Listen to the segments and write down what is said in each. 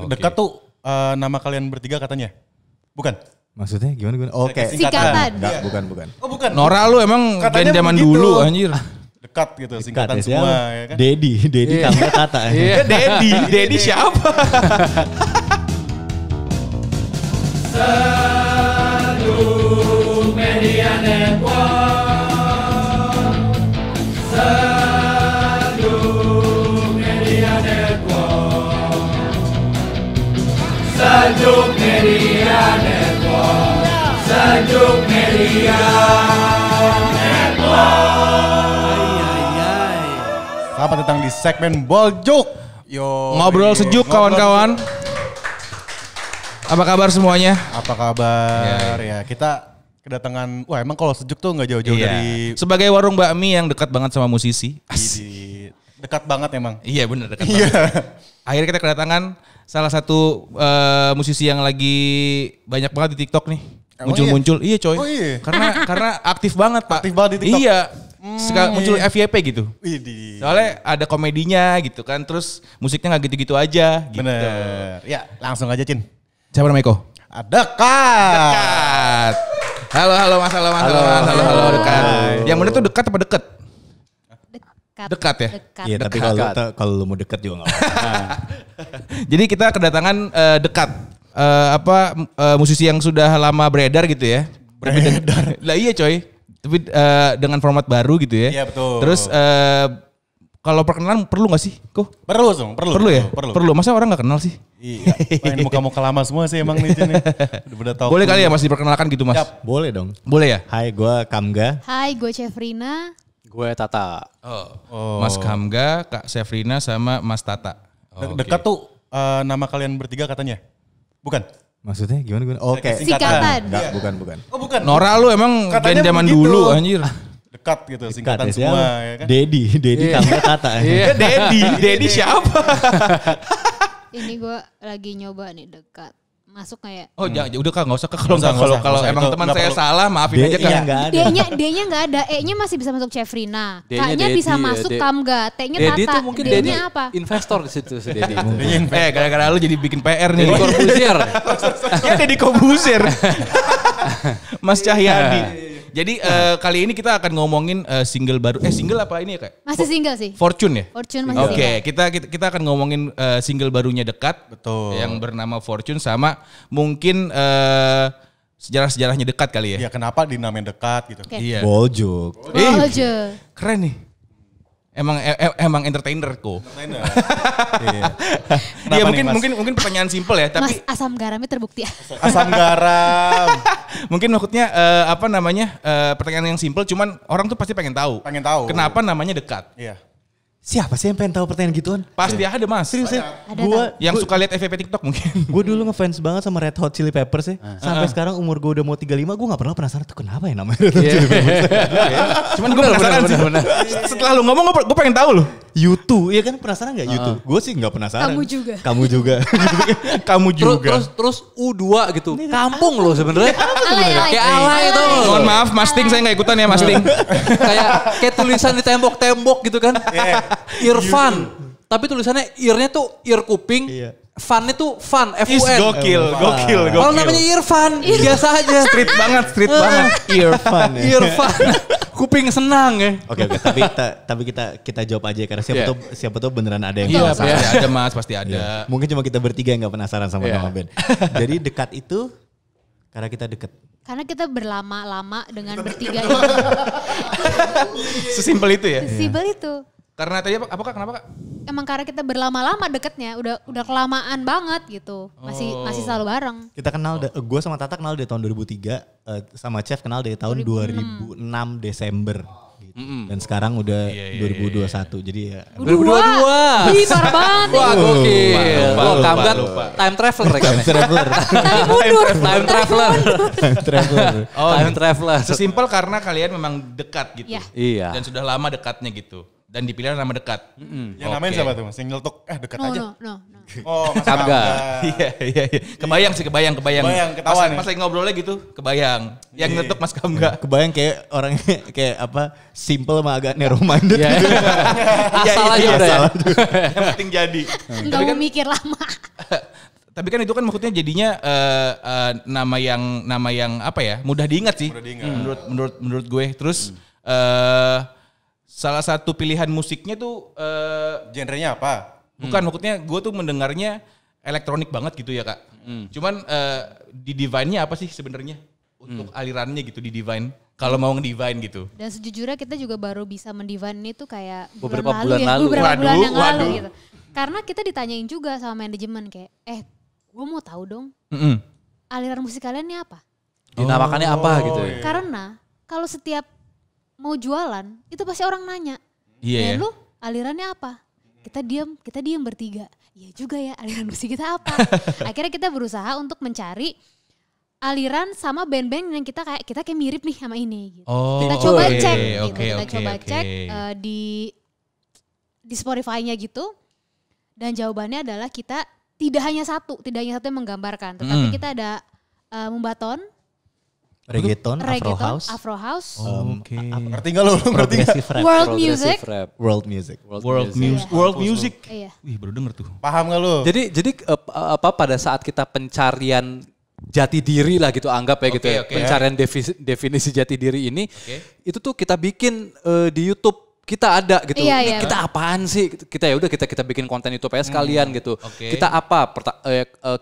Dekat tuh nama kalian bertiga katanya? Bukan? Maksudnya gimana? Oke. Singkatan. Enggak, bukan. Oh bukan. Nora lu emang band zaman begitu. dulu anjir. Dekat gitu, singkatan Dekat, semua ya kan? Dedi Kambga kata. Iya, Dedi siapa? Sejuk Media Network. Sejuk Media Network. Sejuk Media Network. Sejuk Media Network. Selamat datang di segmen Boljuk. Yo. Ngobrol sejuk kawan-kawan. Apa kabar semuanya? Apa kabar? Ya, kita kedatangan. Wah, emang kalau sejuk tuh nggak jauh-jauh dari. Sebagai warung bakmi yang dekat banget sama musisi. Dekat banget emang. Iya bener dekat banget. Akhirnya kita kedatangan salah satu musisi yang lagi banyak banget di TikTok nih. Muncul-muncul. Iya coy. Oh iya. Karena aktif banget Pak. Aktif banget di TikTok. Iya. Muncul FYP gitu. Widih. Soalnya ada komedinya gitu kan. Terus musiknya gak gitu-gitu aja gitu. Bener. Ya, langsung aja Cin. Siapa namanya Eko? Dekat. Halo Mas. Halo Dekat. Yang bener tuh dekat apa deket? Dekat ya? Iya, tapi kalau lu mau dekat juga enggak apa-apa. Jadi kita kedatangan Dekat. Musisi yang sudah lama beredar gitu ya. Beredar. Lah iya coy. Tapi dengan format baru gitu ya. Iya betul. Terus kalau perkenalan perlu gak sih? Perlu ya? Perlu. Masa orang gak kenal sih? Iya. Ini muka-muka lama semua sih emang nih Cin. Udah tahu. Boleh kali ya Mas diperkenalkan gitu Mas? Yap. Boleh dong. Boleh ya? Hai, gue Kambga. Hai, gue Cefrina. Gue Tata. Mas Kambga, Kak Sefrina sama Mas Tata. Dekat tuh nama kalian bertiga katanya? Bukan? Maksudnya gimana? Oke. Singkatan. Enggak, bukan. Oh bukan? Nora lu emang band Katanya zaman begitu. dulu anjir. Dekat gitu, singkatan Dekat, semua ya kan? Dedi Kambga kata. Iya, Dedi siapa? Ini gue lagi nyoba nih dekat. Masuk kayak. Oh udah Kak nggak usah Kak Nggak usah, kalau nggak emang usah. teman Nggak saya perlu. salah maafin aja Kak. Enggak ada. D-nya nggak ada, E-nya masih bisa masuk Cefrina. D-nya K-nya Dedi, bisa ya, masuk D. Kambga, T-nya Dedi Tata. tuh mungkin Dedi D-nya apa? investor di situ si Dedi. Gara-gara lu jadi bikin PR nih. Dedi Corbuzier. Ya Deddy Corbuzier. Mas Cahyadi. Jadi kali ini kita akan ngomongin single baru. Single apa ini ya Kak? Masih single sih. Fortune ya? Fortune masih Oke, single. kita akan ngomongin single barunya Dekat. Betul. Yang bernama Fortune sama mungkin sejarah-sejarahnya Dekat kali ya. Ya kenapa dinamain dekat gitu? Oke. Iya. Boljuk. Boljuk. Keren nih. Emang entertainer kok. Iya. Iya Kenapa nih, Mas? mungkin pertanyaan simpel ya, tapi Mas asam garamnya terbukti. Asam garam. mungkin maksudnya pertanyaan yang simpel cuman orang tuh pasti pengen tahu. Pengen tahu. Kenapa namanya Dekat? Iya. Siapa sih yang pengen tahu pertanyaan gituan? Pasti ada Mas. Serius ya? Ada Yang suka lihat FYP TikTok mungkin. Gue dulu ngefans banget sama Red Hot Chili Peppers ya. Sampai sekarang umur gue udah mau 35, gue gak pernah penasaran tuh kenapa ya namanya Red Hot Chili Peppers. Cuman gue penasaran sih. Setelah lu ngomong gue pengen tahu loh. YouTube, iya kan penasaran gak YouTube? Gue sih gak penasaran. Kamu juga. Kamu juga. Terus U2 gitu. Kampung loh sebenarnya. Alay. Kayak alay tuh. Mohon maaf Mas Ting, saya gak ikutan ya Mas Ting. Kayak tulisan di tembok-tembok gitu kan. Irfan. Tapi tulisannya ear-nya tuh ear kuping. Iya. Fun-nya tuh fun. Is F-U-N. gokil. Kalau namanya Irfan. Biasa aja. Street banget. Earfun ya. Irfan. Kuping senang ya. Oke, tapi kita jawab aja ya, karena siapa tahu beneran ada yang Iya penasaran. pasti ada Mas, pasti ada. Mungkin cuma kita bertiga yang gak penasaran sama nama band. Jadi Dekat itu karena kita deket. Karena kita berlama-lama dengan bertiga ini. Sesimpel itu ya. Sesimpel itu. Karena tadi apa Kak? Kenapa Kak? Emang karena kita berlama-lama deketnya, udah kelamaan banget gitu. Masih selalu bareng. Kita kenal, gue sama Tata kenal dari tahun 2003, sama Chef kenal dari tahun 2006 Desember. Gitu. Dan sekarang udah 2021, jadi ya. 2022. Ih, parah banget. Wah gokil. Lupa. Wah Kambga time traveler ya. Traveler. Time traveler. Traveler. Time traveler. Sesimpel karena kalian memang dekat gitu. Iya. Iya. Dan sudah lama dekatnya gitu. Dan dipilih nama Dekat. Yang namain siapa tuh Mas? Yang nyeletuk dekat aja. No. Oh Mas Kambga. Iya. Kebayang. Kebayang, ketawa nih. Pas lagi ngobrolnya gitu, kebayang. Yang ngetuk Mas Kambga. Kebayang kayak orangnya kayak apa, simple sama agak narrow minded. Iya. Gitu. Asal aja udah ya. Yang penting jadi. Enggak mau mikir lama. Tapi kan itu kan maksudnya jadinya nama yang apa ya, mudah diingat sih. Menurut gue. Terus salah satu pilihan musiknya tuh Genrenya apa? bukan, maksudnya gue tuh mendengarnya elektronik banget gitu ya Kak. Cuman di Divine-nya apa sih sebenarnya untuk alirannya gitu di Divine? Kalau mau nge-divine gitu. Dan sejujurnya kita juga baru bisa mendivine ini tuh kayak Beberapa bulan lalu. Beberapa bulan yang lalu Waduh. gitu. Karena kita ditanyain juga sama manajemen kayak, gue mau tahu dong aliran musik kalian ini apa? Dinamakannya apa gitu ya. Karena kalau setiap mau jualan itu pasti orang nanya, Iya. lu alirannya apa? Kita diam bertiga. Iya juga ya, aliran musik kita apa? Akhirnya kita berusaha untuk mencari aliran sama band-band yang kita kayak mirip nih sama ini gitu. Kita coba cek gitu. Kita coba cek di Spotify-nya gitu. Dan jawabannya adalah kita tidak hanya satu yang menggambarkan, tetapi kita ada Mumbaton, Reggaeton, Afro House. Ngerti nggak lu? Ngerti nggak? Progressive rap. World music. Rap. World music. World music. Iya. Wih, baru denger tuh. Paham nggak lu? Jadi pada saat kita pencarian jati diri lah gitu, anggap ya gitu ya. Oke. Pencarian definisi jati diri ini, itu tuh kita bikin di YouTube. Kita ada gitu. Iya, Ini iya. kita apaan sih? Kita ya udah kita bikin konten YouTube aja sekalian gitu. Oke. Kita apa?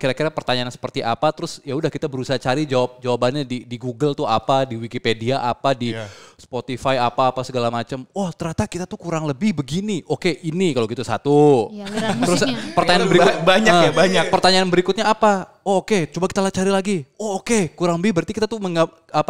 Kira-kira pertanyaan seperti apa? Terus ya udah kita berusaha cari jawabannya di Google tuh apa, di Wikipedia apa, di Spotify apa segala macam. Oh, ternyata kita tuh kurang lebih begini. Oke, ini kalau gitu satu. Iya, aliran Terus musiknya. pertanyaan berikut Banyak. Pertanyaan berikutnya apa? Oh, oke, coba kita cari lagi. Oh, oke, kurang lebih berarti kita tuh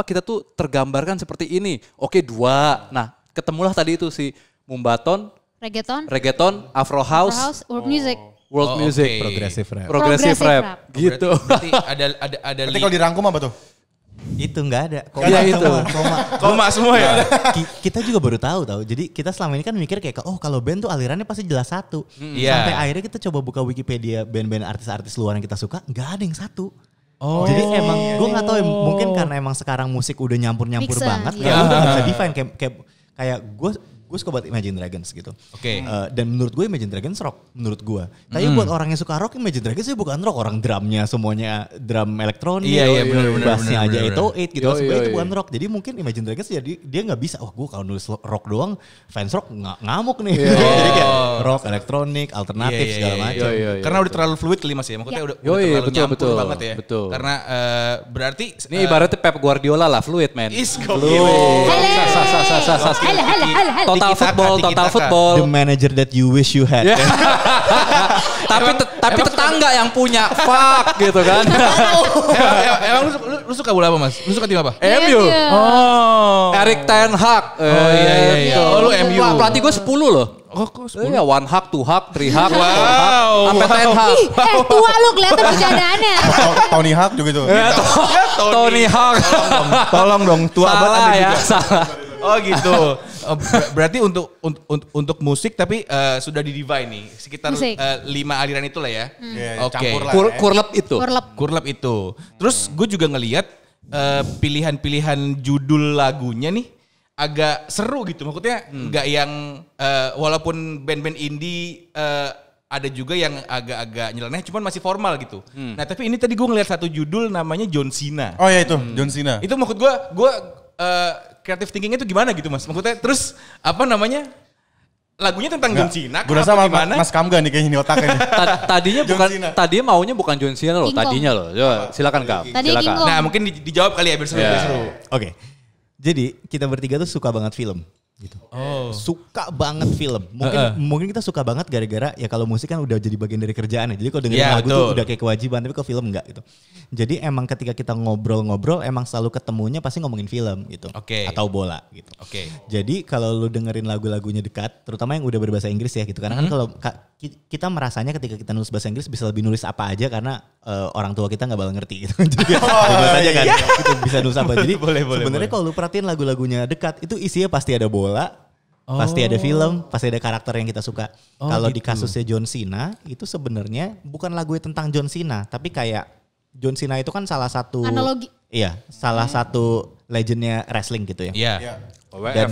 kita tuh tergambarkan seperti ini. Oke, 2. Nah, ketemulah tadi itu si Mumbaton, Reggaeton, Afro House, World music. World Oh, Music, oke. Progressive rap. Progressive Progressive rap, rap. gitu. Berarti ada Berarti kalau dirangkum apa tuh? Itu nggak ada. Iya itu. koma semua ya. Kita juga baru tahu. Jadi kita selama ini kan mikir kayak, oh kalau band tuh alirannya pasti jelas satu. Iya. Sampai akhirnya kita coba buka Wikipedia band-band artis-artis luar yang kita suka, nggak ada yang satu. Oh. Jadi emang gue nggak tahu ya, mungkin karena emang sekarang musik udah nyampur-nyampur Mixer, banget, iya. ya udah nggak bisa define kayak gue suka banget Imagine Dragons gitu. Oke. Dan menurut gue Imagine Dragons rock menurut gue. Tapi buat orang yang suka rock, Imagine Dragons sih bukan rock, orang drumnya semuanya drum elektronik. Iya, bener, Bassnya aja bener. 808 gitu. Yo, Sebenarnya yo, itu yo. bukan rock. Jadi mungkin Imagine Dragons jadi dia nggak bisa. Oh gue kalau nulis rock doang, fans rock ngamuk nih. Jadi kayak rock, elektronik, alternatif segala macam. Karena udah terlalu fluid kali Mas ya. Maksudnya udah terlalu betul, nyampur betul, banget ya. betul. Karena berarti Ini ibaratnya Pep Guardiola lah, fluid man. is Fluid. Total football. The manager that you wish you had. Tapi tetangga yang punya, fuck gitu kan. Emang lu suka bola apa Mas? Lu suka tim apa? MU. Oh. Eric Ten Hag. Iya. Oh, lu MU. Pelatih gue 10 loh. Oh, kok 10? Iya, 1 hug, 2 hug, 3 hug, Wow. sampai 10 hug. Tua lu kelihatan bercandaannya. Tony Hawk juga tuh. Tony Hawk. Tolong dong, tua banget Salah Anda ya, juga. salah. Oh gitu. Berarti untuk musik tapi sudah di divine nih. Sekitar Musik. 5 aliran itulah ya. Iya, Oke. campur lah. Kurlep itu. Kurlep itu. Terus gue juga ngelihat pilihan-pilihan judul lagunya nih agak seru gitu. Maksudnya nggak yang walaupun band-band indie ada juga yang agak-agak nyeleneh cuman masih formal gitu. Nah tapi ini tadi gue ngelihat satu judul namanya John Cena. Oh ya itu, John Cena. Itu maksud gue creative thinkingnya itu gimana gitu Mas? Maksudnya terus apa namanya? Lagunya tentang John Cena. Gue rasa Mas Kamga nih kayaknya ini otaknya. Tadinya maunya bukan John Cena loh, King Kong. tadinya loh. Coba silakan Kak. Tadi King Kong. Nah mungkin dijawab kali ya biar seru. biar seru. Oke. Jadi kita bertiga tuh suka banget film gitu. Suka banget film. Mungkin kita suka banget gara-gara ya kalau musik kan udah jadi bagian dari kerjaan ya. Jadi kalau dengerin Iya, lagu betul. tuh udah kayak kewajiban, tapi kalau film enggak gitu. Jadi emang ketika kita ngobrol-ngobrol emang selalu ketemunya pasti ngomongin film gitu. Oke. Atau bola gitu. Oke. Jadi kalau lu dengerin lagu-lagunya dekat, terutama yang udah berbahasa Inggris ya gitu. Karena kan kalau kita merasanya ketika kita nulis bahasa Inggris bisa lebih nulis apa aja karena orang tua kita nggak bakal ngerti gitu. Jadi bebas aja kan. Kita bisa nulis apa. Jadi sebenarnya kalau lu perhatiin lagu-lagunya dekat itu isinya pasti ada bola, pasti ada film, pasti ada karakter yang kita suka. Kalau di kasusnya John Cena itu sebenarnya bukan lagu tentang John Cena, tapi kayak John Cena itu kan salah satu Analogi. Iya, salah satu legendnya wrestling gitu ya. Iya. WWF.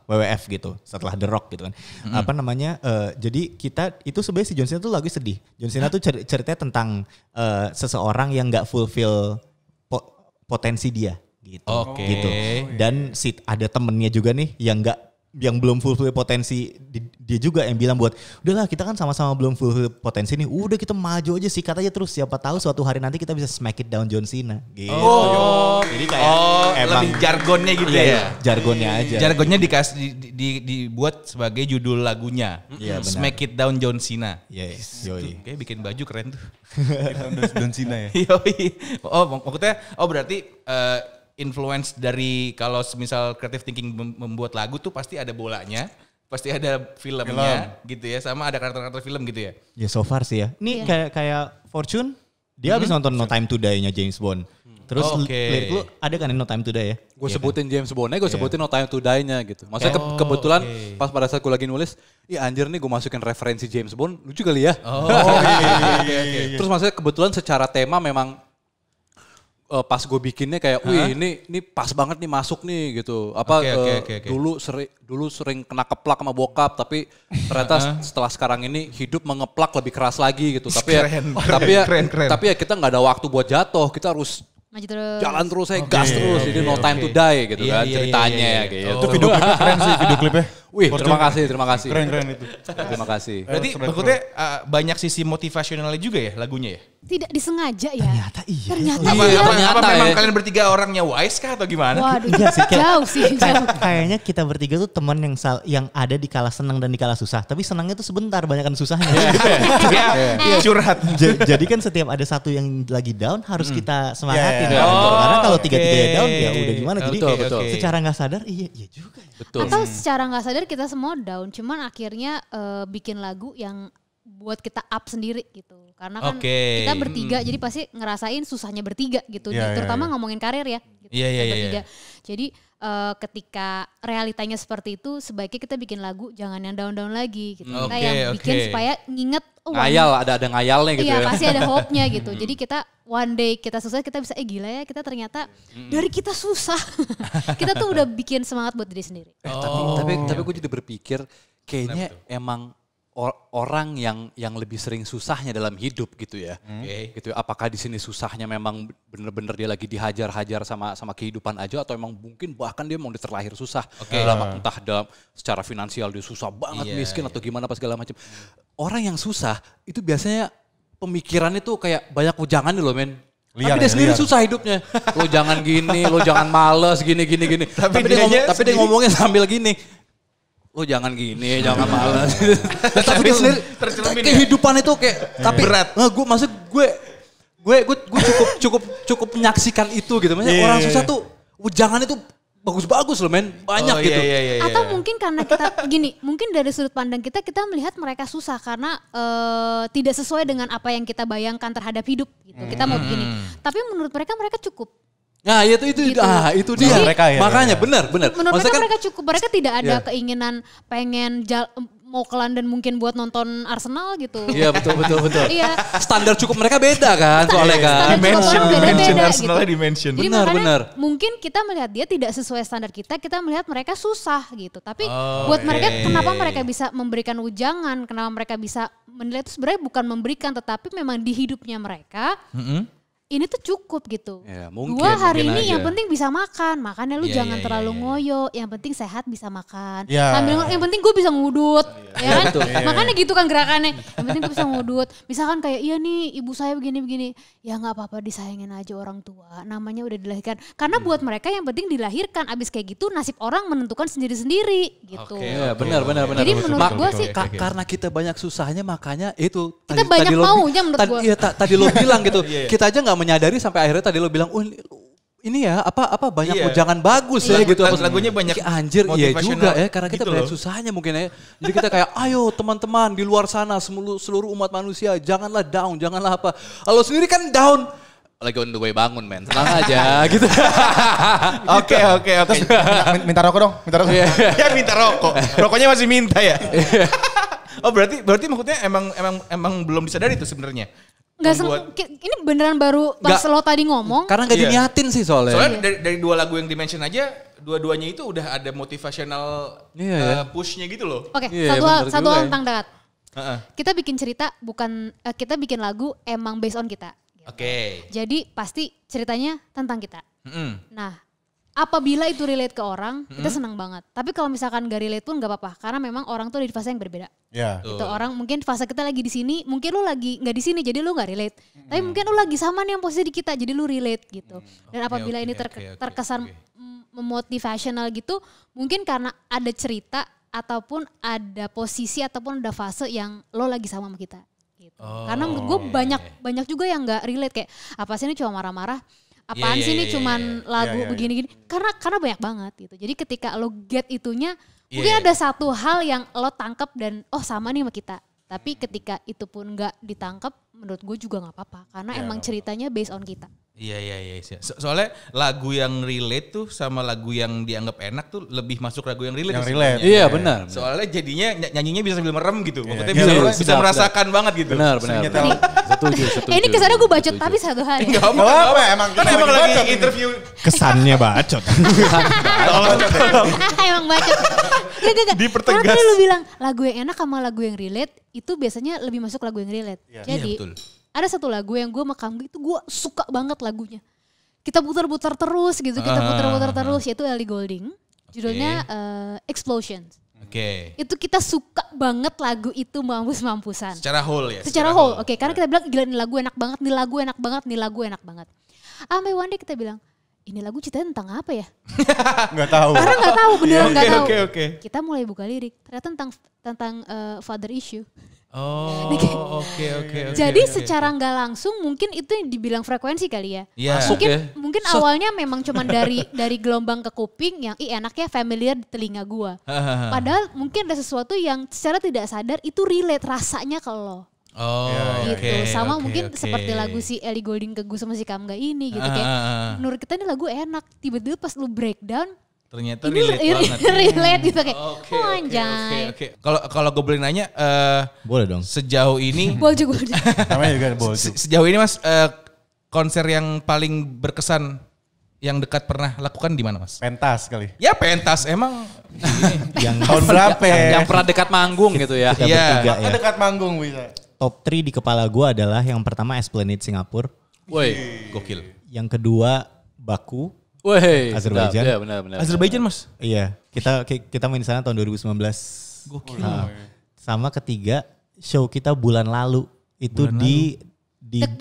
WWF gitu setelah The Rock gitu kan. Apa namanya? Jadi kita itu sebenarnya si John Cena tuh lagu sedih. John Cena tuh ceritanya tentang seseorang yang nggak fulfill potensi dia gitu. Oke. Gitu. Dan ada temennya juga nih yang belum fulfill potensi, dia juga yang bilang buat udahlah kita kan sama-sama belum fulfill potensi nih, udah kita maju aja sikat aja terus, siapa tahu suatu hari nanti kita bisa smack it down John Cena gitu. Jadi kayak lebih jargonnya gitu ya. Jargonnya aja. Jargonnya dibuat sebagai judul lagunya. Iya, benar. Smack it down John Cena. Yes, yoi. Kayak bikin baju keren tuh. John Cena ya. Yoi. Maksudnya berarti influence dari kalau misal creative thinking membuat lagu tuh pasti ada bolanya, pasti ada filmnya gitu ya, sama ada karakter-karakter film gitu ya. Ya so far sih ya. Ini kayak Fortune, dia habis nonton No Time to Die-nya James Bond. Terus lirik lu ada kan No Time to Die ya? Gue sebutin James Bond-nya, gue sebutin No Time to Die-nya gitu. Maksudnya kebetulan pas pada saat gue lagi nulis, anjir nih gue masukin referensi James Bond, lucu kali ya. Terus maksudnya kebetulan secara tema memang pas gue bikinnya kayak, wih ini pas banget nih masuk nih gitu. Dulu sering kena keplak sama bokap, tapi ternyata setelah sekarang ini hidup mengeplak lebih keras lagi gitu. Tapi ya kita nggak ada waktu buat jatuh, kita harus maju terus. jalan terus, gas terus. Jadi no time to die gitu kan ceritanya gitu. Itu video klipnya keren sih, video klipnya. Wih, terima kasih. Keren itu. Terima kasih. Berarti maksudnya banyak sisi motivasionalnya juga ya lagunya ya? Tidak disengaja ya. Ternyata iya. Apa memang kalian bertiga orangnya wise kah atau gimana? Waduh, Enggak sih, jauh sih. Kayaknya kita bertiga tuh teman yang ada di kala senang dan di kala susah. Tapi senangnya tuh sebentar, banyakan susahnya. Curhat. Jadi kan setiap ada satu yang lagi down harus kita semangatin. Karena kalau tiga-tiganya down ya udah gimana. Jadi Betul. secara nggak sadar iya juga ya. Betul. Atau secara nggak sadar kita semua down, cuman akhirnya bikin lagu yang buat kita up sendiri gitu. Karena kan kita bertiga, jadi pasti ngerasain susahnya bertiga gitu. Terutama ngomongin karir ya. Gitu, bertiga. Jadi ketika realitanya seperti itu, sebaiknya kita bikin lagu jangan yang down-down lagi gitu. Kita yang bikin supaya nginget. Ngayal, ada ngayalnya gitu ya. Iya, pasti ada hope-nya gitu. Jadi kita one day kita susah, kita bisa gila ya, kita ternyata dari kita susah. Kita tuh udah bikin semangat buat diri sendiri. Tapi gue jadi berpikir kayaknya emang orang yang lebih sering susahnya dalam hidup gitu ya. Gitu. Apakah di sini susahnya memang bener-bener dia lagi dihajar-hajar sama kehidupan aja, atau emang mungkin bahkan dia mau terlahir susah. Entah dalam secara finansial dia susah banget, miskin atau gimana apa segala macam. Orang yang susah itu biasanya pemikirannya tuh kayak banyak wejangan nih loh men. Tapi dia sendiri susah hidupnya. Lo jangan gini, lo jangan males gini. Tapi dia ngomongnya sambil gini. Lo jangan gini, jangan malas. Tapi dia sendiri kehidupan itu kayak tapi berat. Gue cukup menyaksikan itu gitu. Maksudnya orang susah tuh jangan itu bagus-bagus loh men, banyak gitu. Atau mungkin karena kita gini, mungkin dari sudut pandang kita melihat mereka susah karena tidak sesuai dengan apa yang kita bayangkan terhadap hidup gitu. Kita mau begini. Tapi menurut mereka cukup. Nah itu gitu. Itu dia. Jadi, mereka ya. Makanya benar. Menurut mereka cukup. Mereka tidak ada keinginan pengen mau ke London mungkin buat nonton Arsenal gitu. Iya betul. Iya. Standar cukup mereka beda kan soalnya kan. Dimension Arsenalnya gitu. dimension. Jadi benar. Mungkin kita melihat dia tidak sesuai standar kita melihat mereka susah gitu. Tapi buat mereka kenapa mereka bisa memberikan ujangan, kenapa mereka bisa menilai itu sebenarnya bukan memberikan, tetapi memang di hidupnya mereka. Ini tuh cukup gitu. Ya, mungkin, gua hari mungkin ini aja. yang penting bisa makan. Makanya lu jangan terlalu ngoyo. Yang penting sehat bisa makan. Ya. Sambil yang penting gue bisa ngudut. Ya kan? Makanya gitu kan gerakannya. Yang penting gue bisa ngudut. Misalkan kayak iya nih ibu saya begini-begini. Ya gak apa-apa disayangin aja orang tua. Namanya udah dilahirkan. Karena buat mereka yang penting dilahirkan. Abis kayak gitu nasib orang menentukan sendiri-sendiri gitu. Iya benar. Jadi menurut gue sih. Karena kita banyak susahnya makanya itu. Kita banyak maunya menurut gue. Iya tadi lo bilang gitu. Kita aja gak menyadari sampai akhirnya tadi lo bilang, oh ini ya apa banyak ujangan bagus ya gitu. Lagunya banyak anjir iya juga ya karena kita gitu banyak susahnya mungkin ya. Jadi kita kayak ayo teman-teman di luar sana seluruh umat manusia janganlah down, janganlah apa. Kalau sendiri kan down. Lagi on the way bangun men, tenang aja gitu. Oke. Minta rokok dong, minta rokok. Ya minta rokok. Rokoknya masih minta ya. Oh berarti maksudnya emang belum disadari itu sebenarnya. Ini beneran baru pas lo tadi ngomong. Karena gak diniatin sih soalnya. Soalnya dari dua lagu yang dimention aja, dua-duanya itu udah ada motivational Iya, ya. push-nya gitu loh. Oke, Iya, satu bener hal juga ya. tentang dekat. Heeh. Kita bikin cerita bukan kita bikin lagu emang based on kita. Oke. Jadi pasti ceritanya tentang kita. Mm-mm. Nah, apabila itu relate ke orang, kita senang banget. Tapi kalau misalkan gak relate pun gak apa-apa, karena memang orang tuh ada di fase yang berbeda. Ya. Gitu, orang mungkin fase kita lagi di sini, mungkin lu lagi nggak di sini, jadi lu nggak relate. Tapi mungkin lu lagi sama nih yang posisi di kita, jadi lu relate gitu. Dan apabila ini terkesan memotivational gitu, mungkin karena ada cerita ataupun ada posisi ataupun ada fase yang lo lagi sama kita. Gitu. Karena menurut gue banyak juga yang nggak relate kayak apa sih ini cuma marah-marah. Apaan sih ini cuman lagu begini-gini. Karena banyak banget gitu. Jadi ketika lo get itunya, mungkin ada satu hal yang lo tangkap dan oh sama nih sama kita. Tapi ketika itu pun nggak ditangkap, menurut gue juga nggak apa-apa. Karena emang ceritanya based on kita. Iya. Soalnya lagu yang relate tuh sama lagu yang dianggap enak tuh lebih masuk lagu yang relate. Yang relate. Iya benar. Soalnya jadinya nyanyinya bisa sambil merem gitu. Maksudnya Iya, bisa sedap, merasakan banget gitu. Benar. Setuju. Ini kesannya gue bacot tapi satu hari. Enggak Gak apa emang. Kan emang lagi interview. Kesannya bacot. Emang bacot. Gak. Dipertegas. Karena tadi lu bilang lagu yang enak sama lagu yang relate itu biasanya lebih masuk lagu yang relate. Jadi Iya, betul. ada satu lagu yang gue sama Kamgi itu gue suka banget lagunya. Kita putar-putar terus gitu, yaitu Ellie Goulding. Judulnya Explosions. Oke. Itu kita suka banget lagu itu mampus-mampusan. Secara whole ya. Secara whole, oke. Karena kita bilang gila ini lagu enak banget, nih lagu enak banget. Sampai one day kita bilang, ini lagu ceritanya tentang apa ya? Gak tahu. Karena nggak tahu, beneran nggak tahu. Oke. Kita mulai buka lirik, ternyata tentang father issue. Oh, oke. Jadi secara nggak langsung mungkin itu yang dibilang frekuensi kali ya. Iya. Mungkin awalnya memang cuman dari gelombang ke kuping yang enaknya familiar di telinga gua. Padahal mungkin ada sesuatu yang secara tidak sadar itu relate rasanya ke lo. Oh, Gitu. Sama mungkin seperti lagu si Ellie Goulding ke gue sama si Kamga ini gitu kayak menurut kita ini lagu enak. Tiba-tiba pas lu breakdown ternyata ini relate banget. relate gitu kayak Oke. anjay. Kalau gue boleh nanya, Boleh dong. sejauh ini, Boljuk. Namanya juga boljuk. sejauh ini Mas, konser yang paling berkesan yang dekat pernah lakukan di mana Mas? Pentas kali. Ya pentas emang. Yang Tahun berapa ya? Yang pernah dekat manggung gitu ya. kita Iya. bertiga ya. Dekat manggung bisa. Top 3 di kepala gue adalah yang pertama Esplanade Singapura. Woi. Gokil. Yang kedua Baku. Woi. Azerbaijan. Iya benar. Azerbaijan Mas? Iya, kita main di sana tahun 2019. Gokil. Sama ketiga show kita bulan lalu itu di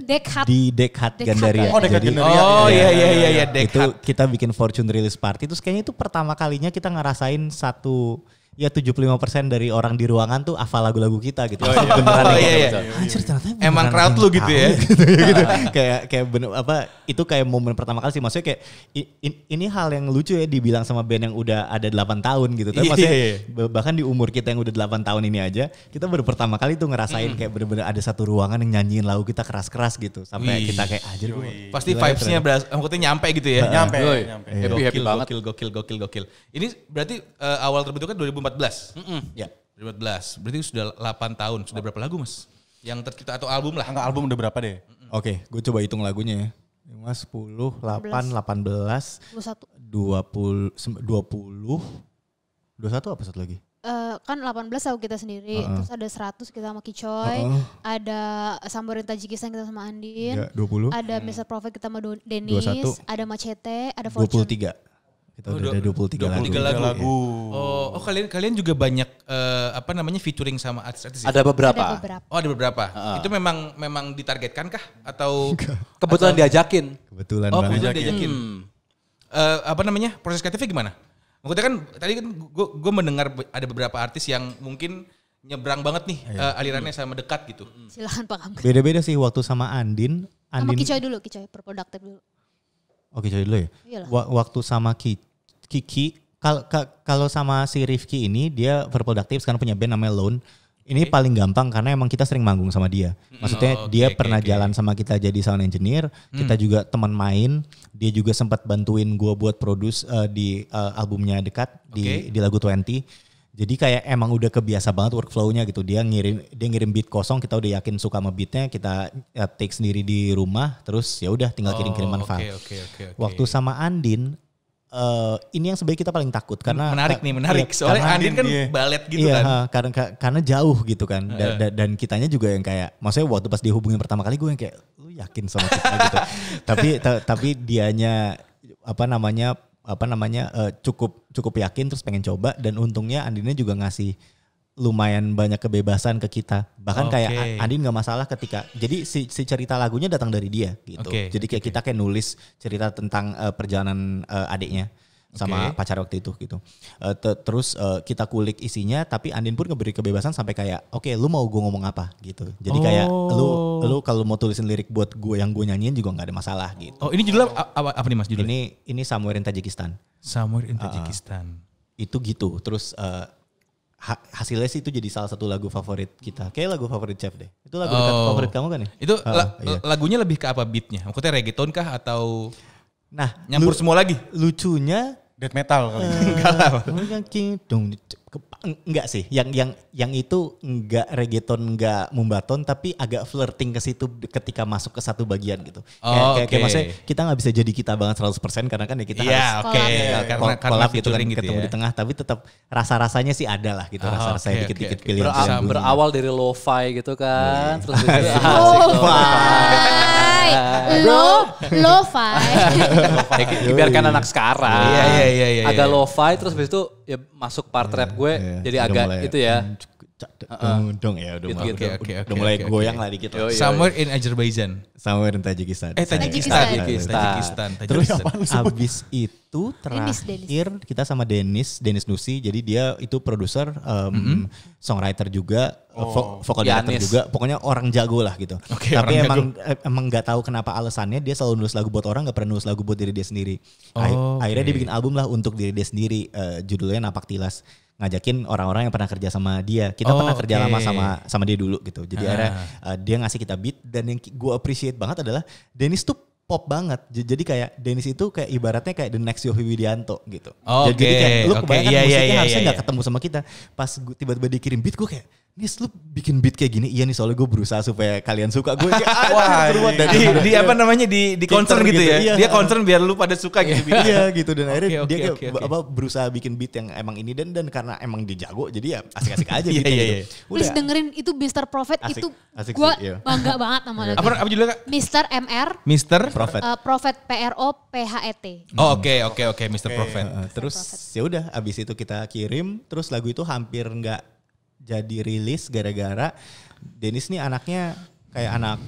Dekhat. di Dekhat Gandaria. Oh, Dekhat Jadi, Gandaria. Oh iya itu Dekhat. kita bikin Fortune Release Party terus kayaknya itu pertama kalinya kita ngerasain satu ya 75% dari orang di ruangan tuh hafal lagu-lagu kita gitu. Beneran Oh, kayak, iya. "Anjir, ternyata Emang beneran crowd ada lu yang gitu tahu ya?" gitu. kayak bener apa itu kayak momen pertama kali sih maksudnya kayak ini hal yang lucu ya dibilang sama band yang udah ada 8 tahun gitu. Tapi Iya, maksudnya iya. bahkan di umur kita yang udah 8 tahun ini aja kita baru pertama kali tuh ngerasain kayak bener-bener ada satu ruangan yang nyanyiin lagu kita keras-keras gitu sampai Wih. kita kayak anjir gua Pasti gila ya, vibes-nya maksudnya nyampe gitu ya. Nyampe. Yoi. nyampe. Happy banget. Gokil. Ini berarti awal terbentuknya 2014. Ya. 2014. Berarti sudah 8 tahun. Sudah berapa lagu Mas? Yang tercipta atau album lah? Enggak, album udah berapa deh? Oke, gue coba hitung lagunya ya. 5, 10, 8, 18, 21. 20, 21 apa satu lagi? Kan 18 lagu kita sendiri, terus ada 100 kita sama Kicoy, ada Samborin Tajikistan kita sama Andin, Ya, 20, ada Mr. Prophet kita sama Dennis, 21. ada Macete, ada Fortune. 23. Kita udah ada 23 lagu. 23 lagu. Oh, kalian juga banyak featuring sama artis-artis ya? Ada beberapa. Ada beberapa. Oh, ada beberapa. Itu memang ditargetkan kah atau Kebetulan diajakin. Kebetulan Oh, banget. kebetulan diajakin. Proses kreatifnya gimana? Maksudnya kan tadi kan gue mendengar ada beberapa artis yang mungkin nyebrang banget nih alirannya sama dekat gitu. Silakan Pak Kamga. Beda-beda sih waktu sama Andin. Sama Kicoy dulu, Kicoy, Perproduktif dulu. Oke, coba dulu ya. Iyalah. Waktu sama Kiki, kalau sama si Rifki ini dia berproduktif sekarang punya band namanya Lone. Ini paling gampang karena emang kita sering manggung sama dia. Maksudnya dia pernah jalan sama kita jadi sound engineer, kita juga teman main. Dia juga sempat bantuin gua buat produce di albumnya Dekat di lagu 20. Jadi kayak emang udah kebiasa banget workflow-nya gitu. Dia ngirim beat kosong, kita udah yakin suka sama beatnya, kita take sendiri di rumah, terus ya udah tinggal kirim-kiriman file. Oke. Waktu sama Andin ini yang sebenarnya kita paling takut karena Menarik. iya, Soalnya karena Andin kan iya. balet gitu iya, kan. karena jauh gitu kan. Dan kitanya juga yang kayak, maksudnya waktu pas dihubungin pertama kali gue yang kayak, lu yakin sama kita gitu. tapi dianya cukup yakin terus pengen coba, dan untungnya Andinnya juga ngasih lumayan banyak kebebasan ke kita. Bahkan kayak Andin gak masalah ketika, jadi si cerita lagunya datang dari dia gitu. Jadi kayak kita kayak nulis cerita tentang perjalanan adiknya sama pacar waktu itu gitu. Terus kita kulik isinya, tapi Andin pun ngeberi kebebasan sampai kayak, oke, lu mau gue ngomong apa gitu. Jadi kayak lu kalau mau tulisin lirik buat gue yang gue nyanyiin juga nggak ada masalah gitu. Oh, ini judulnya apa nih Mas judulnya? Ini Somewhere in Tajikistan. Somewhere in Tajikistan. Itu gitu. Terus hasilnya sih itu jadi salah satu lagu favorit kita. Kayak lagu favorit Chef deh. Itu lagu favorit kamu kan ya? Itu iya. lagunya lebih ke apa beatnya? Maksudnya reggaeton kah atau Nah, nyampur semua lagi? Lucunya Death metal kali. enggak sih. Yang itu enggak reggaeton, enggak mumbaton, tapi agak flirting ke situ ketika masuk ke satu bagian gitu. Kayak maksudnya kita nggak bisa jadi kita banget 100% karena kan ya kita harus karena collab gitu kan, featuring gitu ketemu ya. di tengah, tapi tetap rasa-rasanya sih ada lah gitu, rasa-rasanya dikit-dikit pilih. Berawal dari lo-fi gitu kan. Terus itu Lo-fi. biarkan anak sekarang. Iya. Agak lo-fi terus habis itu ya masuk part rap gue jadi agak itu ya. Udah mulai goyang lah dikit lah. Somewhere in Azerbaijan. Somewhere in Tajikistan. Tajikistan. Terus abis itu terakhir kita sama Dennis Nusi. Jadi dia itu produser, songwriter juga, vokal director juga. Pokoknya orang jago lah gitu. Tapi emang gak tahu kenapa alasannya dia selalu nulis lagu buat orang, gak pernah nulis lagu buat diri dia sendiri. Akhirnya dia bikin album lah untuk diri dia sendiri. Judulnya Napak Tilas. Ngajakin orang-orang yang pernah kerja sama dia. Kita pernah kerja lama sama dia dulu gitu. Jadi akhirnya dia ngasih kita beat, dan yang gue appreciate banget adalah Dennis tuh pop banget. Jadi kayak Dennis itu kayak ibaratnya kayak the next Yovie Widianto gitu. Jadi kayak lu kebayangkan musiknya harusnya gak ketemu sama kita. Pas tiba-tiba dikirim beat gue kayak, Nis lu bikin beat kayak gini? Iya nih, soalnya gue berusaha supaya kalian suka. Gue kayak di apa namanya di concern gitu ya. Iya. Dia concern biar lu pada suka gitu. Iya gitu, dan akhirnya dia kayak berusaha bikin beat yang emang ini, dan karena emang dia jago jadi ya asik-asik aja gitu. Please dengerin itu Mr. Prophet, itu gue bangga banget sama lagu. Apa judulnya Kak? Mr. MR. Mr. Prophet. Prophet PROPHET. Oh oke Mr. Prophet. Terus ya udah, abis itu kita kirim, terus lagu itu hampir nggak jadi rilis gara-gara Dennis nih anaknya kayak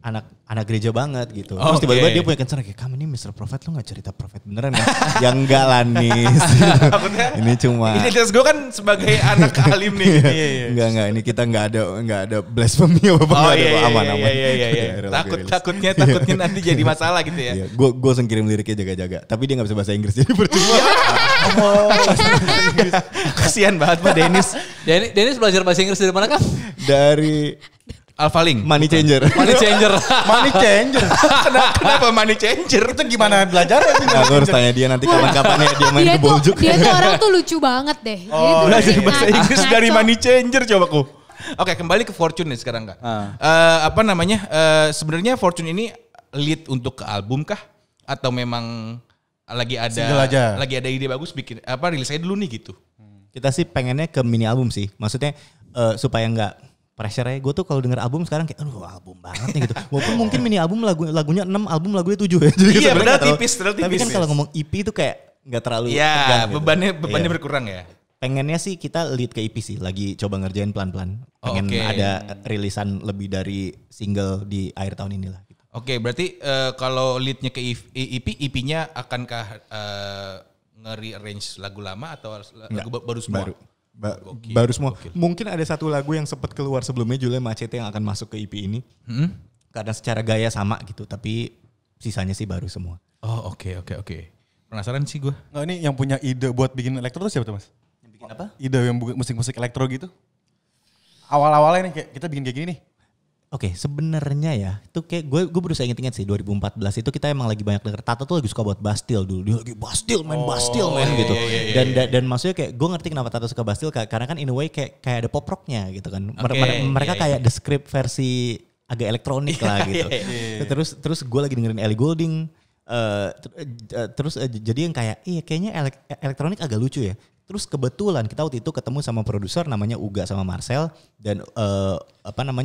anak gereja banget gitu. Terus tiba-tiba dia punya concern kayak, kamu nih Mr. Prophet, lu gak cerita prophet beneran kan? Yang enggak lah Nis. Ini cuma Identitas gue kan sebagai anak alim nih. Enggak, ini kita enggak ada blasphemy apa aman. Iya. Takutnya nanti jadi masalah gitu ya. Gue langsung kirim liriknya jaga-jaga, tapi dia gak bisa bahasa Inggris jadi percuma. Kasihan banget Pak Dennis. Dennis belajar bahasa Inggris dari mana kan? Dari Alphalink. Money Changer. Money changer. Kenapa money changer? Itu gimana belajarnya sih? Aku harus tanya dia nanti kapan-kapan ya dia main ke Boljuk. Dia tuh orang tuh lucu banget deh. Belajar bahasa Inggris dari money changer coba ku. Oke, kembali ke Fortune nih sekarang Kak. Sebenarnya Fortune ini lead untuk ke album kah? Atau memang lagi ada ide bagus bikin rilis aja dulu nih gitu? Kita sih pengennya ke mini album sih. Maksudnya supaya nggak pressure ya. Gue tuh kalau denger album sekarang kayak aduh album banget nih gitu. Walaupun mungkin mini album lagunya 6, album lagunya 7 ya. Jadi iya benar tipis. Tapi kan kalau ngomong EP itu kayak nggak terlalu tegang gitu. bebannya berkurang ya. Pengennya sih kita lead ke EP sih. Lagi coba ngerjain pelan-pelan. Pengen ada rilisan lebih dari single di akhir tahun inilah. Gitu. Oke, berarti kalau leadnya ke EP-nya akankah nge-rearrange lagu lama atau lagu baru semua? Baru semua. Mungkin ada satu lagu yang sempat keluar sebelumnya, Julia Macete, yang akan masuk ke EP ini. Karena secara gaya sama gitu, tapi sisanya sih baru semua. Oh oke. Penasaran sih gue. Nah, ini yang punya ide buat bikin elektro tuh siapa tuh Mas? Yang bikin apa? Ide yang musik-musik elektro gitu. Awal-awalnya nih kayak kita bikin kayak gini nih. Oke, sebenarnya ya, itu kayak gue berusaha inget-inget sih 2014 itu kita emang lagi banyak denger. Tata tuh lagi suka buat Bastille dulu. Dia lagi Bastille main gitu. Dan maksudnya kayak gue ngerti kenapa Tata suka Bastille karena kan in a way kayak ada pop rocknya gitu kan. Mereka kayak The Script versi agak elektronik lah gitu. Terus gue lagi dengerin Ellie Goulding. Jadi yang kayak kayaknya elektronik agak lucu ya. Terus kebetulan kita waktu itu ketemu sama produser namanya Uga sama Marcel, dan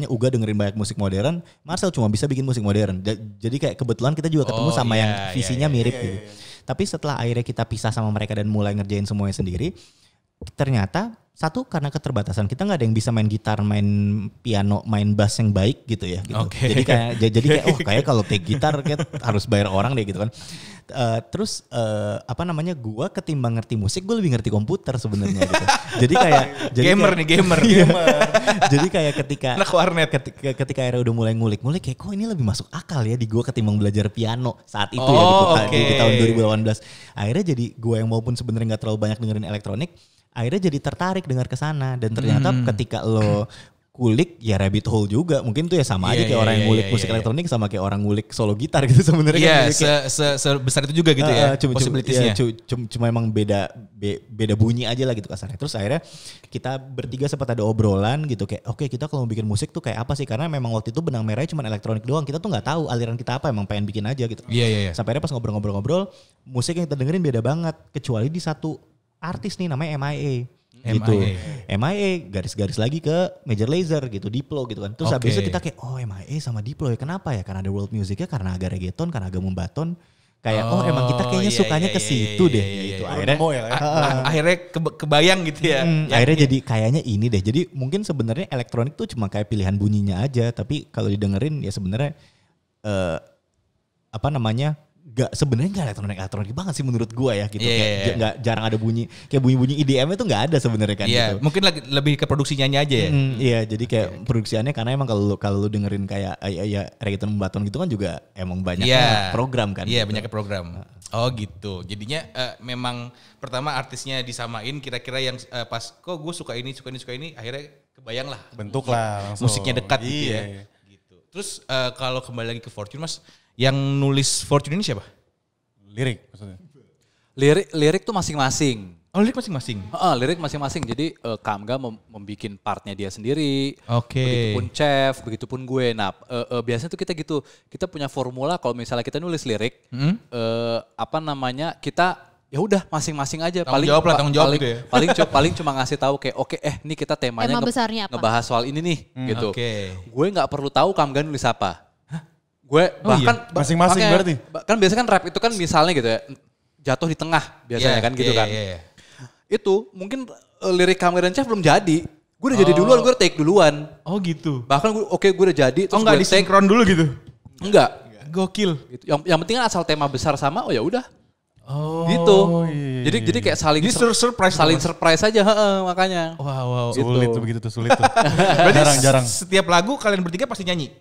Uga dengerin banyak musik modern, Marcel cuma bisa bikin musik modern. Jadi kayak kebetulan kita juga ketemu sama yang visinya mirip gitu. Tapi setelah akhirnya kita pisah sama mereka dan mulai ngerjain semuanya sendiri, ternyata satu karena keterbatasan kita nggak ada yang bisa main gitar, main piano, main bass yang baik gitu ya. Gitu. Jadi kayak kayak kalau take gitar kayak harus bayar orang deh gitu kan. Terus gue ketimbang ngerti musik gue lebih ngerti komputer sebenarnya gitu. Jadi gamer. Jadi kayak ketika anak warnet ketika akhirnya udah mulai ngulik kayak kok ini lebih masuk akal ya di gue ketimbang belajar piano saat itu di tahun 2018. Akhirnya jadi gue yang walaupun sebenarnya nggak terlalu banyak dengerin elektronik, akhirnya jadi tertarik dengar ke sana, dan ternyata ketika lo kulik ya rabbit hole juga. Mungkin tuh ya sama aja kayak orang yang ngulik musik elektronik sama kayak orang ngulik solo gitar gitu sebenarnya. Iya, sebesar itu juga gitu ya possibilities-nya. Cuma emang beda bunyi aja lah gitu kasarnya. Terus akhirnya kita bertiga sempat ada obrolan gitu kayak oke, kita kalau mau bikin musik tuh kayak apa sih? Karena memang waktu itu benang merahnya cuma elektronik doang. Kita tuh nggak tahu aliran kita apa, emang pengen bikin aja gitu. Iya. Sampai akhirnya pas ngobrol-ngobrol, musik yang kita dengerin beda banget, kecuali di satu artis nih namanya MIA. Gitu. MIA garis-garis lagi ke Major Lazer gitu, Diplo gitu kan. Terus habis itu kita kayak MIA sama Diplo ya, kenapa ya? Karena ada world musicnya, karena agak reggaeton, karena agak membaton. Kayak emang kita kayaknya sukanya ke situ deh gitu. Akhirnya kebayang gitu ya. Akhirnya jadi kayaknya ini deh. Jadi mungkin sebenarnya elektronik tuh cuma kayak pilihan bunyinya aja, tapi kalau didengerin ya sebenarnya sebenarnya nggak elektronik banget sih menurut gua ya gitu. Kayak jarang ada bunyi kayak bunyi IDM itu nggak ada sebenarnya kan. Gitu. Mungkin lebih ke produksinya aja ya. Jadi kayak produksiannya karena emang kalau lu dengerin kayak reggaeton membaton gitu kan juga emang banyaknya program kan. Iya, banyaknya program. Oh gitu. Jadinya memang pertama artisnya disamain, kira-kira yang pas kok gue suka ini akhirnya kebayang lah. Bentuk lah langsung. Musiknya dekat gitu ya. Gitu. Terus kalau kembali lagi ke Fortune Mas, yang nulis Fortune ini siapa? Lirik maksudnya. Lirik tuh masing-masing. Oh, lirik masing-masing. Lirik masing-masing. Jadi Kamga membikin partnya dia sendiri. Oke. Begitupun Chef, begitupun gue. Nah, biasanya tuh kita gitu. Kita punya formula kalau misalnya kita nulis lirik, kita ya udah masing-masing aja. Tanggung jawab gitu ya. Paling cuma ngasih tahu kayak nih kita temanya ngebahas soal ini nih gitu. Gue nggak perlu tahu Kamga nulis apa. Gue bahkan masing-masing berarti. Kan biasanya kan rap itu kan misalnya gitu ya, jatuh di tengah biasanya kan gitu kan. Itu mungkin lirik Kamga dan Chef belum jadi. Gue udah jadi duluan, gue udah take duluan. Oh gitu. Bahkan gue udah jadi. Terus nggak disinkron dulu gitu? Enggak. Gokil. Gitu. Yang penting kan asal tema besar sama, ya udah. Gitu. Jadi kayak saling surprise aja, makanya. Wow. Sulit tuh begitu tuh, sulit tuh. Berarti jarang. Setiap lagu kalian bertiga pasti nyanyi?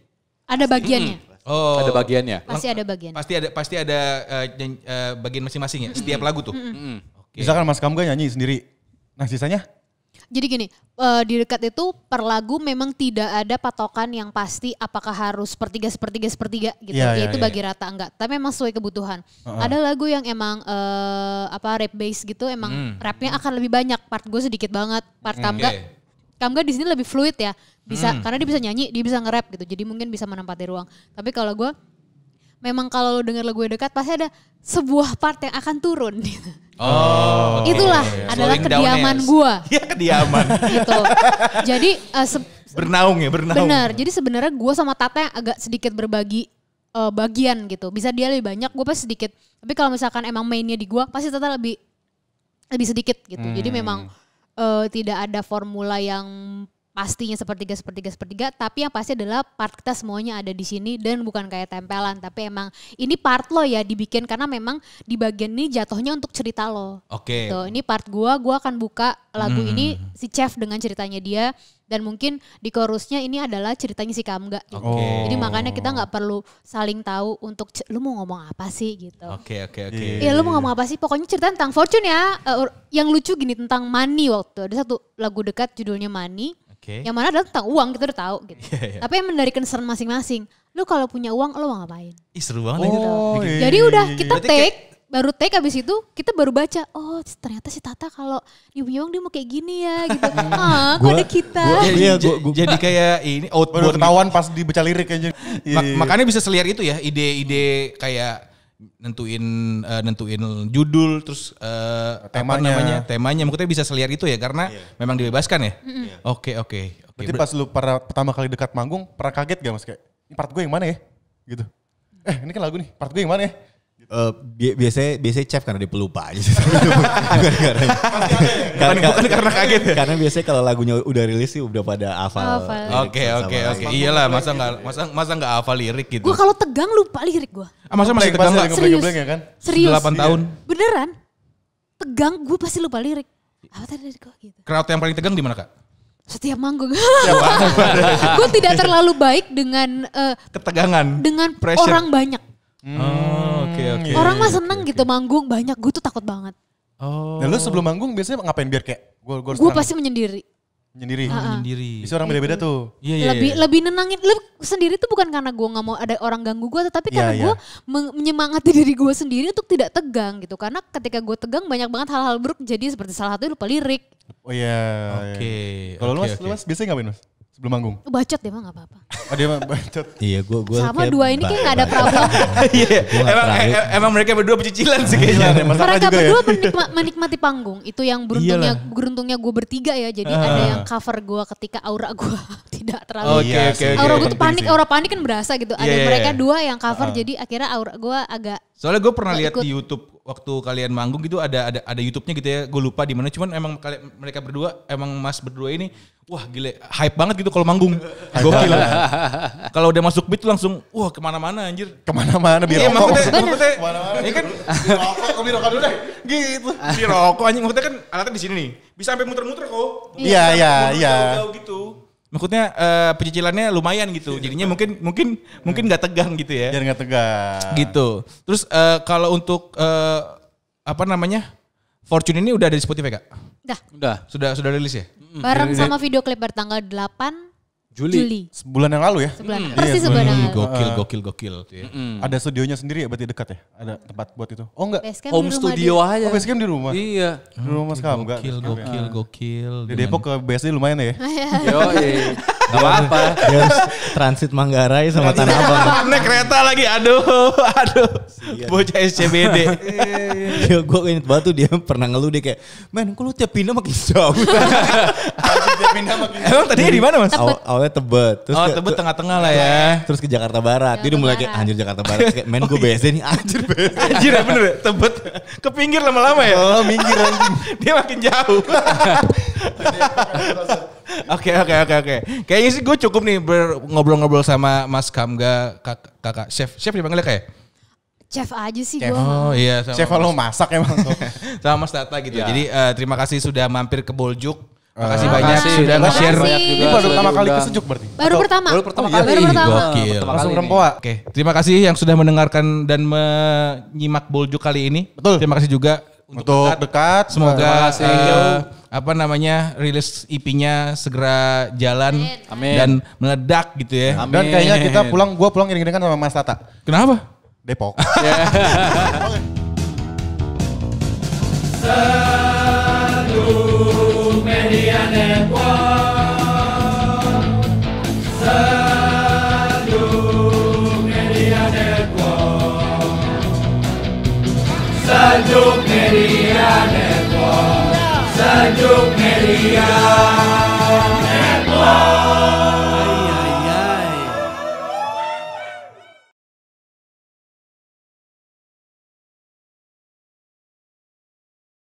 Ada bagiannya. Ada bagiannya. Pasti ada bagian. Pasti ada bagian masing-masing ya setiap lagu tuh. Okay. Misalkan Mas Kamga nyanyi sendiri. Nah sisanya? Jadi gini, di dekat itu per lagu memang tidak ada patokan yang pasti apakah harus sepertiga gitu. Yaitu bagi rata enggak. Tapi memang sesuai kebutuhan. Ada lagu yang emang rap bass gitu, emang rapnya akan lebih banyak. Part gue sedikit banget. Part Kamga di sini lebih fluid ya. Bisa karena dia bisa nyanyi, dia bisa nge-rap gitu. Jadi mungkin bisa menempati ruang. Tapi kalau gue memang kalau lo denger lagu dekat pasti ada sebuah part yang akan turun gitu. Itulah adalah kediaman gue. Iya, kediaman. Gitu. Jadi bernaung. Benar. Jadi sebenarnya gue sama Tata yang agak sedikit berbagi bagian gitu. Bisa dia lebih banyak, gue pasti sedikit. Tapi kalau misalkan emang mainnya di gue, pasti Tata lebih sedikit gitu. Jadi memang tidak ada formula yang pastinya sepertiga, tapi yang pasti adalah part kita semuanya ada di sini dan bukan kayak tempelan, tapi emang ini part lo ya dibikin karena memang di bagian ini jatuhnya untuk cerita lo. Oke. Gitu. Ini part gua akan buka lagu ini si Chef dengan ceritanya dia dan mungkin di chorusnya ini adalah ceritanya si Kamga. Gitu. Jadi makanya kita nggak perlu saling tahu untuk lu mau ngomong apa sih gitu. Oke. Ya lu mau ngomong apa sih? Pokoknya cerita tentang Fortune ya. Yang lucu gini tentang money waktu ada satu lagu dekat judulnya Money. Yang mana adalah tentang uang, kita udah tahu gitu. Tapi emang dari concern masing-masing. Lu kalau punya uang, lu mau ngapain? Ih seru banget gitu. Jadi udah kita baru take abis itu kita baru baca. Oh ternyata si Tata kalau dia punya uang dia mau kayak gini ya gitu. Kok ada kita. Jadi kayak ini outbound. Baru ketahuan pas dibaca lirik aja. Makanya bisa seliar itu ya ide-ide kayak nentuin judul terus temanya maksudnya bisa seliar itu ya karena memang dibebaskan ya. Oke. Berarti pas lu pertama kali dekat manggung pernah kaget gak Mas kayak ini part gue yang mana ya gitu. Ini kan lagu nih part gue yang mana ya. Biasanya chef karena dia pelupa aja. Bukan karena kaget ya. Karena biasanya kalau lagunya udah rilis sih udah pada hafal. Oke. Iyalah masa nggak hafal lirik gitu. Gue kalau tegang lupa lirik gue. Masa masih tegang nggak? Serius. Ya kan? Serius. 8 tahun. Beneran. Tegang gue pasti lupa lirik. Apa tadi kok gitu. Crowd yang paling tegang di mana Kak? Setiap manggung. Gue tidak terlalu baik dengan ketegangan. Dengan pressure. orang banyak. Oke. Orang mah seneng gitu manggung banyak. Gue tuh takut banget. Dan lu sebelum manggung biasanya ngapain biar kayak gue pasti menyendiri. Menyendiri. Bisa orang beda-beda tuh. Iya. Lebih nenangin. Sendiri tuh bukan karena gue nggak mau ada orang ganggu gue, tetapi karena gue menyemangati diri gue sendiri untuk tidak tegang gitu. Karena ketika gue tegang banyak banget hal-hal buruk. Jadi seperti salah satunya lupa lirik. Oh iya. Oke. Kalau lu Mas biasanya ngapain Mas? Sebelum manggung? Bacot deh mah gak apa-apa. Dia mah bacot. Iya gue sama dua ini kayak gak ada problem. Emang mereka berdua pecicilan sih kayaknya. Mereka berdua menikmati panggung. Itu yang beruntungnya gue bertiga ya. Jadi ada yang cover gue ketika aura gue tidak terlalu. Oke. Aura gue tuh panik, aura panik kan berasa gitu. Ada mereka dua yang cover jadi akhirnya aura gue agak. Soalnya gue pernah lihat di YouTube waktu kalian manggung gitu ada YouTube-nya gitu ya. Gue lupa di mana. Cuman emang mereka berdua, emang Mas berdua ini, wah gile, hype banget gitu kalau manggung. Gokil. Kalau udah masuk beat tuh langsung, wah kemana-mana anjir. Kemana-mana biar rokok. Maksudnya, ini kan rokok dulu deh. Gitu. Di rokok anjing, maksudnya kan alatnya di sini nih. Bisa sampai muter-muter kok. Iya. Jauh-jauh gitu. Maksudnya pecicilannya lumayan gitu. Jadinya mungkin nggak tegang gitu ya. Biar nggak tegang. Gitu. Terus kalau untuk Fortune ini udah ada di Spotify Kak? Udah. Sudah rilis ya? Bareng sama video klip bertanggal 8 Juli. Sebulan yang lalu ya? Pasti sebulan yang lalu. Gokil. Ada studionya sendiri ya berarti dekat ya? Ada tempat buat itu? Oh enggak? Home studio aja. Oh basecamp di rumah? Iya. Di rumah Mas Kam enggak? Gokil. Di Depok ke BSD lumayan ya? Yoi. Gak apa-apa. Dia harus transit Manggarai sama Tanah Abang. Naik kereta lagi, aduh. Bocah SCBD. Gue inget banget tuh dia pernah ngeluh dia kayak, men kok lu tiap pindah makin jauh. Emang tadinya di mana Mas? Awalnya Tebet. Terus Tebet tengah-tengah lah ya. Terus ke Jakarta Barat. Dia udah mulai kayak anjir Jakarta Barat. Kayak men gue BSD nih anjir BSD. Anjir ya bener ya, Tebet ke pinggir lama-lama ya. Oh minggir anjing. Dia makin jauh. Oke. Kayaknya sih gue cukup nih ngobrol-ngobrol sama Mas Kamga, kakak chef dipanggilnya kayak? Chef aja sih gue. Oh iya. Chef lo masak emang. Sama Mas Tata gitu. Jadi terima kasih sudah mampir ke Boljuk. Makasih banyak sudah nge-share. Ini baru pertama kali ke Sejuk berarti? Baru pertama. Gokil. Langsung rempoa. Oke, terima kasih yang sudah mendengarkan dan menyimak Boljuk kali ini. Betul. Terima kasih juga untuk dekat. Semoga rilis EP-nya segera jalan dan meledak gitu ya. Dan kayaknya kita gue pulang iring-iringan sama Mas Tata. Kenapa? Depok. Sejuk Media Network. Sejuk Media Network. Sejuk Media Network. Sejuk Media.